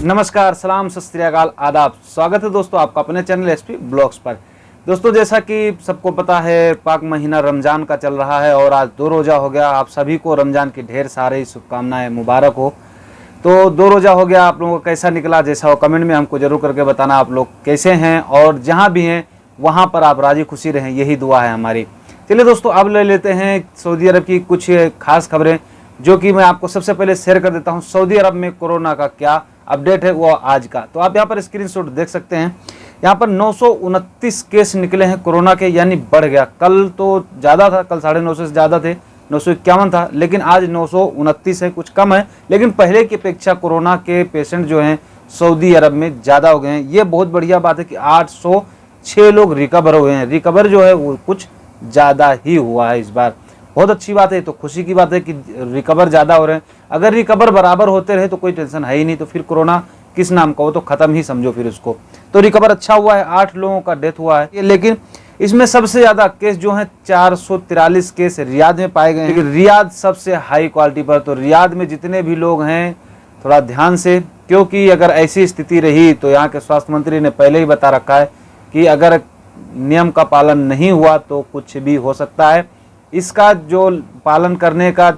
नमस्कार, सलाम, सत श्री अकाल, आदाब। स्वागत है दोस्तों आपका अपने चैनल एसपी ब्लॉग्स पर। दोस्तों, जैसा कि सबको पता है, पाक महीना रमजान का चल रहा है और आज 2 रोज़ा हो गया। आप सभी को रमजान की ढेर सारी शुभकामनाएं, मुबारक हो। तो 2 रोज़ा हो गया, आप लोगों को कैसा निकला, जैसा हो कमेंट में हमको जरूर करके बताना। आप लोग कैसे हैं और जहाँ भी हैं वहाँ पर आप राजी खुशी रहें, यही दुआ है हमारी। चलिए दोस्तों, अब ले लेते हैं सऊदी अरब की कुछ खास खबरें जो कि मैं आपको सबसे पहले शेयर कर देता हूँ। सऊदी अरब में कोरोना का क्या अपडेट है वो आज का। तो आप यहाँ पर स्क्रीनशॉट देख सकते हैं। यहाँ पर 929 केस निकले हैं कोरोना के, यानी बढ़ गया। कल तो ज़्यादा था, कल 950 से ज़्यादा थे, 951 था, लेकिन आज 929 है, कुछ कम है। लेकिन पहले की अपेक्षा कोरोना के पेशेंट जो हैं सऊदी अरब में ज़्यादा हो गए हैं। ये बहुत बढ़िया बात है कि 806 लोग रिकवर हुए हैं। रिकवर जो है वो कुछ ज़्यादा ही हुआ है इस बार, बहुत अच्छी बात है। तो खुशी की बात है कि रिकवर ज़्यादा हो रहे हैं। अगर रिकवर बराबर होते रहे तो कोई टेंशन है ही नहीं, तो फिर कोरोना किस नाम का, वो तो ख़त्म ही समझो फिर उसको। तो रिकवर अच्छा हुआ है, 8 लोगों का डेथ हुआ है। लेकिन इसमें सबसे ज़्यादा केस जो हैं 443 केस रियाद में पाए गए हैं। लेकिन रियाद सबसे हाई क्वालिटी पर। तो रियाद में जितने भी लोग हैं थोड़ा ध्यान से, क्योंकि अगर ऐसी स्थिति रही तो यहाँ के स्वास्थ्य मंत्री ने पहले ही बता रखा है कि अगर नियम का पालन नहीं हुआ तो कुछ भी हो सकता है। इसका जो पालन करने का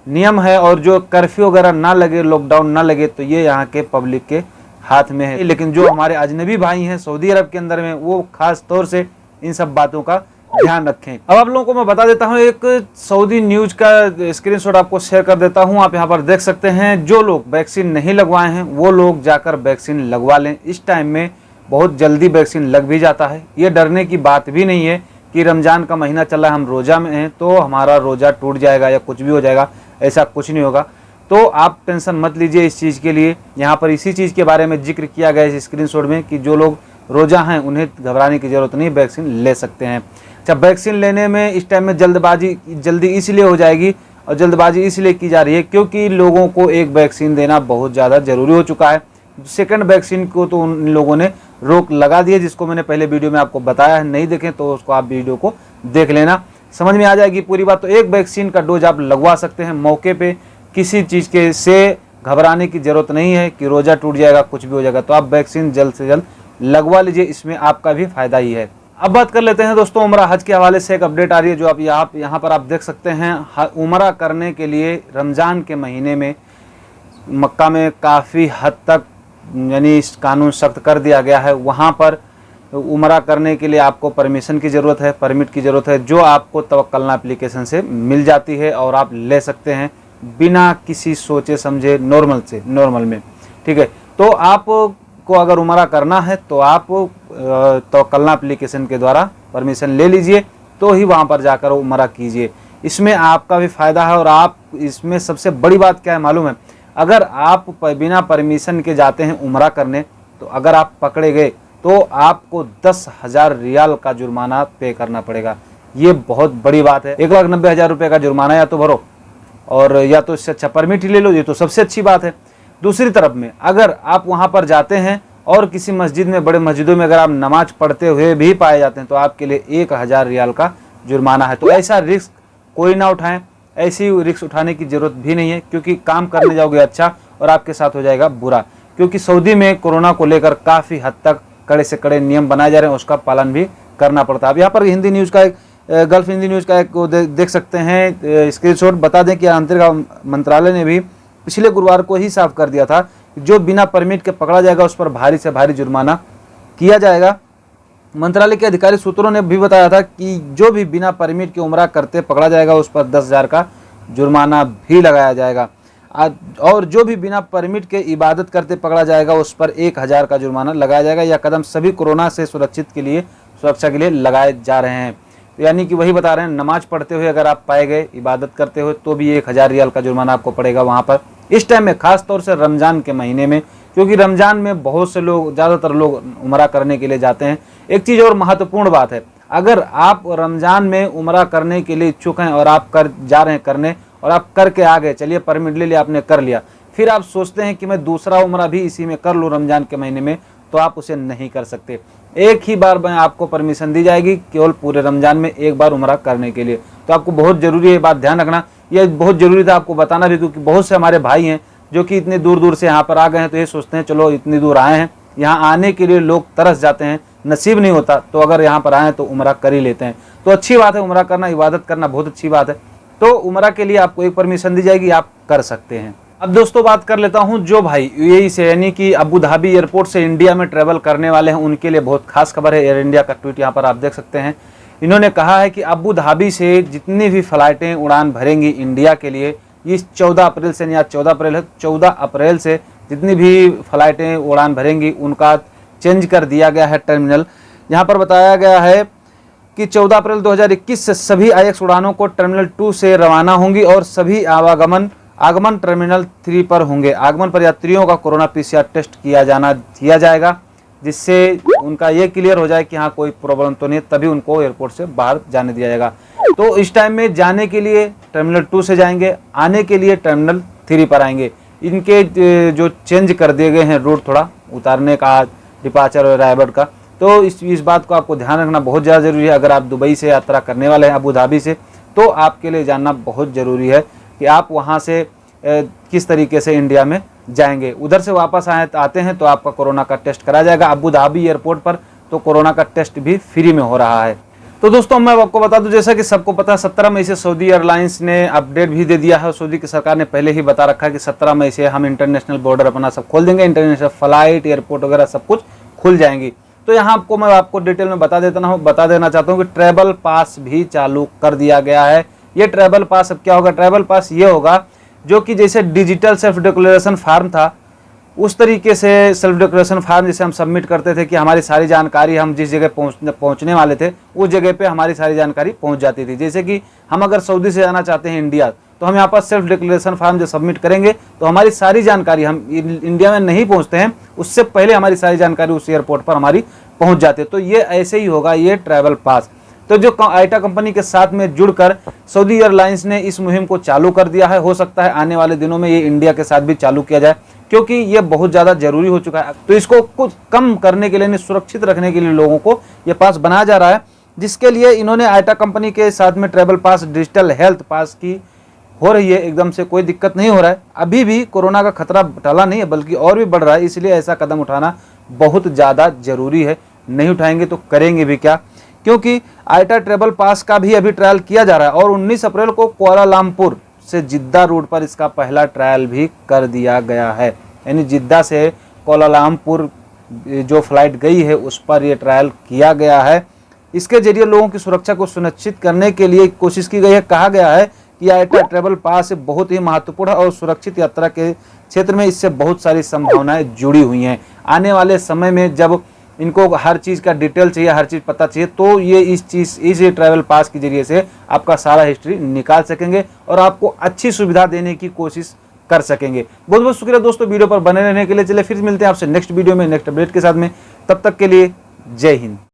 नियम है और जो कर्फ्यू वगैरह ना लगे, लॉकडाउन ना लगे, तो ये यहाँ के पब्लिक के हाथ में है। लेकिन जो हमारे अजनबी भाई हैं सऊदी अरब के अंदर में, वो खास तौर से इन सब बातों का ध्यान रखें। अब आप लोगों को मैं बता देता हूँ, एक सऊदी न्यूज का स्क्रीनशॉट आपको शेयर कर देता हूँ। आप यहाँ पर देख सकते हैं, जो लोग वैक्सीन नहीं लगवाए हैं वो लोग जाकर वैक्सीन लगवा लें। इस टाइम में बहुत जल्दी वैक्सीन लग भी जाता है। ये डरने की बात भी नहीं है कि रमजान का महीना चल रहा है, हम रोज़ा में हैं तो हमारा रोज़ा टूट जाएगा या कुछ भी हो जाएगा, ऐसा कुछ नहीं होगा। तो आप टेंशन मत लीजिए इस चीज़ के लिए। यहाँ पर इसी चीज़ के बारे में जिक्र किया गया है इस स्क्रीनशॉट में कि जो लोग रोज़ा हैं उन्हें घबराने की ज़रूरत नहीं, वैक्सीन ले सकते हैं। अच्छा, वैक्सीन लेने में इस टाइम में जल्दी इसलिए हो जाएगी और जल्दबाजी इसलिए की जा रही है क्योंकि लोगों को एक वैक्सीन देना बहुत ज़्यादा ज़रूरी हो चुका है। सेकंड वैक्सीन को तो उन लोगों ने रोक लगा दी है, जिसको मैंने पहले वीडियो में आपको बताया है। नहीं देखें तो उसको आप वीडियो को देख लेना, समझ में आ जाएगी पूरी बात। तो एक वैक्सीन का डोज आप लगवा सकते हैं मौके पे। किसी चीज़ के से घबराने की ज़रूरत नहीं है कि रोज़ा टूट जाएगा, कुछ भी हो जाएगा। तो आप वैक्सीन जल्द से जल्द लगवा लीजिए, इसमें आपका भी फायदा ही है। अब बात कर लेते हैं दोस्तों, उम्रा हज के हवाले से एक अपडेट आ रही है जो आप यहाँ पर आप देख सकते हैं। उम्रा करने के लिए रमज़ान के महीने में मक्का में काफ़ी हद तक यानी इस कानून सख्त कर दिया गया है। वहाँ पर उम्रा करने के लिए आपको परमिशन की ज़रूरत है, परमिट की ज़रूरत है, जो आपको तवक्कलना एप्लीकेशन से मिल जाती है और आप ले सकते हैं बिना किसी सोचे समझे, नॉर्मल में। ठीक है, तो आपको अगर उम्रा करना है तो आप तवक्कलना एप्लीकेशन के द्वारा परमिशन ले लीजिए, तो ही वहाँ पर जाकर उम्रा कीजिए। इसमें आपका भी फ़ायदा है। और आप इसमें सबसे बड़ी बात क्या है मालूम है, अगर आप बिना परमिशन के जाते हैं उम्रा करने, तो अगर आप पकड़े गए तो आपको 10,000 रियाल का जुर्माना पे करना पड़ेगा। ये बहुत बड़ी बात है। 1,90,000 रुपये का जुर्माना या तो भरो और या तो इससे अच्छा परमिट ही ले लो, ये तो सबसे अच्छी बात है। दूसरी तरफ में अगर आप वहाँ पर जाते हैं और किसी मस्जिद में, बड़े मस्जिदों में अगर आप नमाज पढ़ते हुए भी पाए जाते हैं तो आपके लिए 1,000 रियाल का जुर्माना है। तो ऐसा रिस्क कोई ना उठाएं, ऐसी रिस्क उठाने की ज़रूरत भी नहीं है, क्योंकि काम करने जाओगे अच्छा और आपके साथ हो जाएगा बुरा। क्योंकि सऊदी में कोरोना को लेकर काफ़ी हद तक कड़े से कड़े नियम बनाए जा रहे हैं, उसका पालन भी करना पड़ता है। अब यहाँ पर हिंदी न्यूज़ का एक गल्फ हिंदी न्यूज़ का एक देख सकते हैं स्क्रीनशॉट। बता दें कि आंतरिक मंत्रालय ने भी पिछले गुरुवार को ही साफ कर दिया था, जो बिना परमिट के पकड़ा जाएगा उस पर भारी से भारी जुर्माना किया जाएगा। मंत्रालय के अधिकारी सूत्रों ने भी बताया था कि जो भी बिना परमिट के उम्रा करते पकड़ा जाएगा उस पर 10,000 का जुर्माना भी लगाया जाएगा, और जो भी बिना परमिट के इबादत करते पकड़ा जाएगा उस पर 1,000 का जुर्माना लगाया जाएगा। यह कदम सभी कोरोना से सुरक्षा के लिए लगाए जा रहे हैं। तो यानी कि वही बता रहे हैं, नमाज पढ़ते हुए अगर आप पाए गए, इबादत करते हुए, तो भी 1,000 रियाल का जुर्माना आपको पड़ेगा वहाँ पर। इस टाइम में खास तौर से रमज़ान के महीने में, क्योंकि रमज़ान में बहुत से लोग, ज़्यादातर लोग उम्रा करने के लिए जाते हैं। एक चीज़ और महत्वपूर्ण बात है, अगर आप रमज़ान में उम्रा करने के लिए इच्छुक हैं और आप जा रहे हैं करने और आप करके आ गए, चलिए परमिट ले लिया आपने, कर लिया, फिर आप सोचते हैं कि मैं दूसरा उम्रा भी इसी में कर लूँ रमज़ान के महीने में, तो आप उसे नहीं कर सकते। एक ही बार में आपको परमिशन दी जाएगी, केवल पूरे रमज़ान में एक बार उम्रा करने के लिए। तो आपको बहुत ज़रूरी है, ये बात ध्यान रखना। ये बहुत ज़रूरी था आपको बताना भी, क्योंकि बहुत से हमारे भाई हैं जो कि इतने दूर दूर से यहाँ पर आ गए हैं, तो ये सोचते हैं चलो इतनी दूर आए हैं, यहाँ आने के लिए लोग तरस जाते हैं, नसीब नहीं होता तो अगर यहाँ पर आए तो उम्रा कर ही लेते हैं। तो अच्छी बात है, उम्रा करना, इबादत करना बहुत अच्छी बात है। तो उम्रा के लिए आपको एक परमिशन दी जाएगी, आप कर सकते हैं। अब दोस्तों बात कर लेता हूं जो भाई यूएई से यानी कि अबू धाबी एयरपोर्ट से इंडिया में ट्रैवल करने वाले हैं, उनके लिए बहुत खास खबर है। एयर इंडिया का ट्वीट यहाँ पर आप देख सकते हैं। इन्होंने कहा है कि अबू धाबी से जितनी भी फ्लाइटें उड़ान भरेंगी इंडिया के लिए इस 14 अप्रैल से, या 14 अप्रैल है, 14 अप्रैल से जितनी भी फ्लाइटें उड़ान भरेंगी उनका चेंज कर दिया गया है टर्मिनल। यहाँ पर बताया गया है कि 14 अप्रैल 2021 से सभी आईएक्स उड़ानों को टर्मिनल 2 से रवाना होंगी और सभी आगमन टर्मिनल 3 पर होंगे। आगमन पर यात्रियों का कोरोना पीसीआर टेस्ट किया जाएगा, जिससे उनका ये क्लियर हो जाए कि हाँ कोई प्रॉब्लम तो नहीं है, तभी उनको एयरपोर्ट से बाहर जाने दिया जाएगा। तो इस टाइम में जाने के लिए टर्मिनल 2 से जाएंगे, आने के लिए टर्मिनल 3 पर आएंगे। इनके जो चेंज कर दिए गए हैं रूट, थोड़ा उतारने का, डिपार्चर और अराइवल का, तो इस बात को आपको ध्यान रखना बहुत ज़्यादा ज़रूरी है। अगर आप दुबई से यात्रा करने वाले हैं अबू धाबी से, तो आपके लिए जानना बहुत ज़रूरी है कि आप वहाँ से किस तरीके से इंडिया में जाएंगे। उधर से वापस आते हैं तो आपका कोरोना का टेस्ट कराया जाएगा। अबू धाबी एयरपोर्ट पर तो कोरोना का टेस्ट भी फ्री में हो रहा है। तो दोस्तों मैं आपको बता दूं, जैसा कि सबको पता है 17 मई से सऊदी एयरलाइंस ने अपडेट भी दे दिया है। सऊदी की सरकार ने पहले ही बता रखा है कि 17 मई से हम इंटरनेशनल बॉर्डर अपना सब खोल देंगे, इंटरनेशनल फ्लाइट, एयरपोर्ट वगैरह सब कुछ खुल जाएंगी। तो यहाँ मैं आपको डिटेल में बता देना चाहता हूँ कि ट्रैवल पास भी चालू कर दिया गया है। ये ट्रैवल पास अब क्या होगा? ट्रैवल पास ये होगा जो कि जैसे डिजिटल सेल्फ डिक्लेरेशन फार्म था, उस तरीके से सेल्फ डिक्लेरेशन फार्म जैसे हम सबमिट करते थे कि हमारी सारी जानकारी, हम जिस जगह पहुंचने वाले थे उस जगह पे हमारी सारी जानकारी पहुंच जाती थी। जैसे कि हम अगर सऊदी से जाना चाहते हैं इंडिया, तो हम यहाँ पर सेल्फ डिक्लेरेशन फार्म जब सबमिट करेंगे तो हमारी सारी जानकारी, हम इंडिया में नहीं पहुँचते हैं उससे पहले हमारी सारी जानकारी उस एयरपोर्ट पर हमारी पहुँच जाती है। तो ये ऐसे ही होगा ये ट्रैवल पास। तो जो आईटा कंपनी के साथ में जुड़कर सऊदी एयरलाइंस ने इस मुहिम को चालू कर दिया है। हो सकता है आने वाले दिनों में ये इंडिया के साथ भी चालू किया जाए, क्योंकि ये बहुत ज़्यादा जरूरी हो चुका है। तो इसको कुछ कम करने के लिए, सुरक्षित रखने के लिए लोगों को ये पास बनाया जा रहा है, जिसके लिए इन्होंने आईटा कंपनी के साथ में ट्रैवल पास, डिजिटल हेल्थ पास की हो रही है। एकदम से कोई दिक्कत नहीं हो रहा है। अभी भी कोरोना का खतरा टला नहीं है, बल्कि और भी बढ़ रहा है। इसलिए ऐसा कदम उठाना बहुत ज़्यादा जरूरी है। नहीं उठाएंगे तो करेंगे भी क्या, क्योंकि आईटा ट्रैवल पास का भी अभी ट्रायल किया जा रहा है और 19 अप्रैल को कुआलालंपुर से जिद्दा रूट पर इसका पहला ट्रायल भी कर दिया गया है। यानी जिद्दा से कुआलालंपुर जो फ्लाइट गई है उस पर यह ट्रायल किया गया है। इसके जरिए लोगों की सुरक्षा को सुनिश्चित करने के लिए कोशिश की गई है। कहा गया है कि आईटा ट्रैवल पास बहुत ही महत्वपूर्ण है और सुरक्षित यात्रा के क्षेत्र में इससे बहुत सारी संभावनाएं जुड़ी हुई हैं। आने वाले समय में जब इनको हर चीज़ का डिटेल चाहिए, हर चीज़ पता चाहिए, तो ये इस ट्रैवल पास के जरिए से आपका सारा हिस्ट्री निकाल सकेंगे और आपको अच्छी सुविधा देने की कोशिश कर सकेंगे। बहुत बहुत शुक्रिया दोस्तों वीडियो पर बने रहने के लिए। चलिए फिर मिलते हैं आपसे नेक्स्ट वीडियो में नेक्स्ट अपडेट के साथ में। तब तक के लिए जय हिंद।